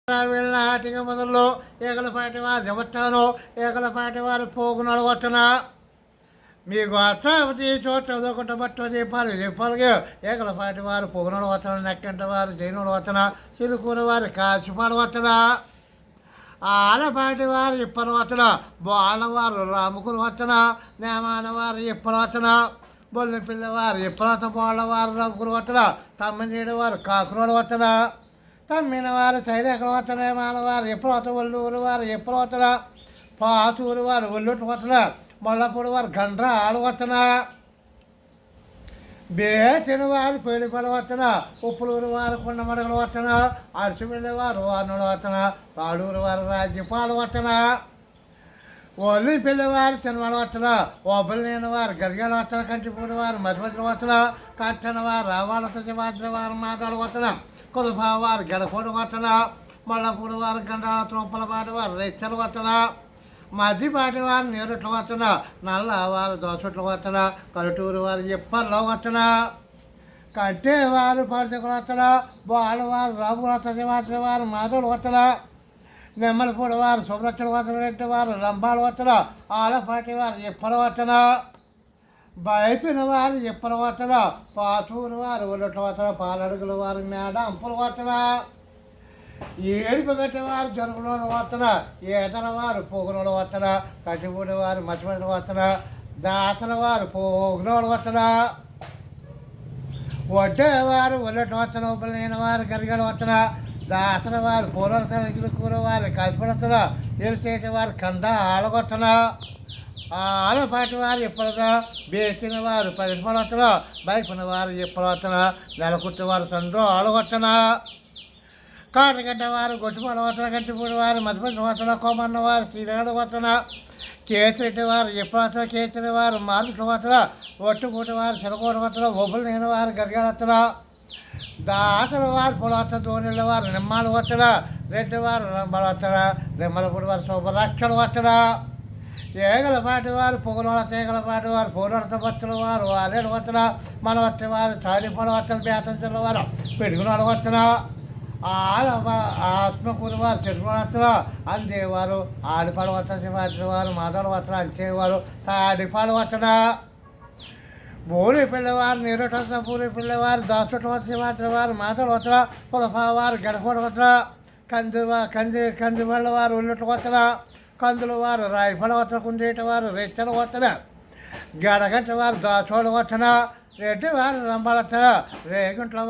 నాటిక మొదల్లో ఏకలపాటి వారు జవత్తాను ఏకలపాటి వారు పోగునడు వట్టన మీకు అర్థావతి చోట చదువుకుంట బట్ట చెప్పాలి చెప్పాలిగా ఏకలపాటి వారు పొగునడు వత్తన నెక్కంట వారు జైనుడు వత్తన చిలుకూరు వారు కాసిపాడు వత్తన ఆలపాటి వారు ఇప్పలు వత్తన బాలవారు రాముకులు వత్తన నేమాన వారు ఇప్పలు వత్తన బొల్లి పిల్లవారు ఇప్పలత బాలవారు రాముకులు వత్తన తమ్మినీడు వారు కాకురోడు వత్తన తమ్మిన వారు చైరేకలు వత్తన మానవారు ఎప్పుడు వత ఒల్లూరు వారు ఎప్పుడు వత్తన పాతూరు వారు ఒల్లుట్టు వత్తన మొల్లపూడి వారు గండ్ర ఆడు వత్తన బేచిన వారు పేడిపడ వత్తన ఉప్పులూరు వారు కొండమడగలు వత్తన అరసిమిల్లి వారు వారునుడు వత్తన పాడూరు వారు రాజ్యపాలు వత్తన ఒల్లి పిల్లవారు చిన్నవాడు వత్తన ఓబులు లేని వారు గరిగాడు వత్తన కంటిపూడి వారు మధ్యమధ్యలు వత్తన కట్టన వారు రావాలత శివాద్రి వారు మాతాడు వత్తన కొలుపా వారు గడపూడి వత్తన మొల్లపూడి వారు గండాల త్రొప్పలపాటి వారు రెచ్చలు వత్తన మధ్యపాటి వారు నీరుట్లు వత్తన నల్ల వారు దోసట్లు వత్తన కరుటూరు వారు ఇప్పల్లో వత్తన కట్టే వారు పరిచకులు వత్తన బాలవారు రాబు వత్త శివాద్రి వారు మాధవులు వత్తన నెమ్మలపూడి వారు సుబ్రక్షలు వత్తన రెడ్డి వారు రంభాలు వత్తన ఆలపాటి వారు ఇప్పలు వత్తన బయపిన వారు ఇప్పలు వత్తన పాతూరు వారు ఉల్లట్లు వత్తన పాలడుగుల వారు మేడ అంపులు వత్తన ఏడుపు కట్టేవారు జరుగులో వత్తన ఏతల వారు పోగునోడు వత్తన కట్టిపూడి వారు మచ్చిమడి వత్తన దాసల వారు పోగునోడు వత్తన వడ్డేవారు ఉల్లటి వత్తన ఉబ్బలేని వారు గరిగలు వత్తన దాసల వారు పూలవతన కూర వారు కలిపడతన ఎలిసేటి వారు కంద ఆడగొత్తన ఆలపాటి వారు ఇప్పలుగా బేసిన వారు పరిపడవతన బయపున వారు ఇప్పలవత్తన నెలకుట్టి వారు సండ్రో ఆడగొత్తన కాటగడ్డ వారు గొట్టుపడ వత్తన గట్టిపూడి వారు మధ్యపడి వత్తన కోమన్న వారు శ్రీరాడు వత్తన కేసిరెడ్డి వారు ఎప్పుడతన కేసిరి వారు మార్పుల వత్తన ఒట్టుపూటి వారు చిలకోట వత్తన ఒబ్బులు లేని వారు గరిగాడు వత్తన దాసల వారు పొలవత్త దోనిళ్ళ వారు నిమ్మాలు వత్తన రెడ్డి వారు రంబలు వత్తన నిమ్మలపూడి వారు శుభరక్షలు వత్తన ఏగలపాటి వారు పొగలొడ తీగలపాటి వారు పోలొడత బత్తుల వారు వారేడు వత్తన మనవత్తి వారు చాడిపడ వత్తన బేతంచెల వారు పెడుగునాడు వత్తన ఆత్మకూరు వారు తిరుమలత్తుల అందేవారు ఆడిపాడు వత్తన శివాద్రి వారు మాధవులు వత్తన అంచేవారు తాడిపాడు వత్తన పూరి పిల్లవారు నీరుట పూరి పిల్లవారు దాచుట వత్త శివాద్రి వారు మాధవులు వత్తన పులపా వారు గడపడ వత్తన కందివళ్ళ వారు ఉల్లుట వత్తన కందుల వారు రాయపడ వత్తన కుందేట వారు రెచ్చల వత్తన గడగంట వారు దాచోడు వత్తన రెడ్డి వారు రంబలత్తన రేగుంట్ల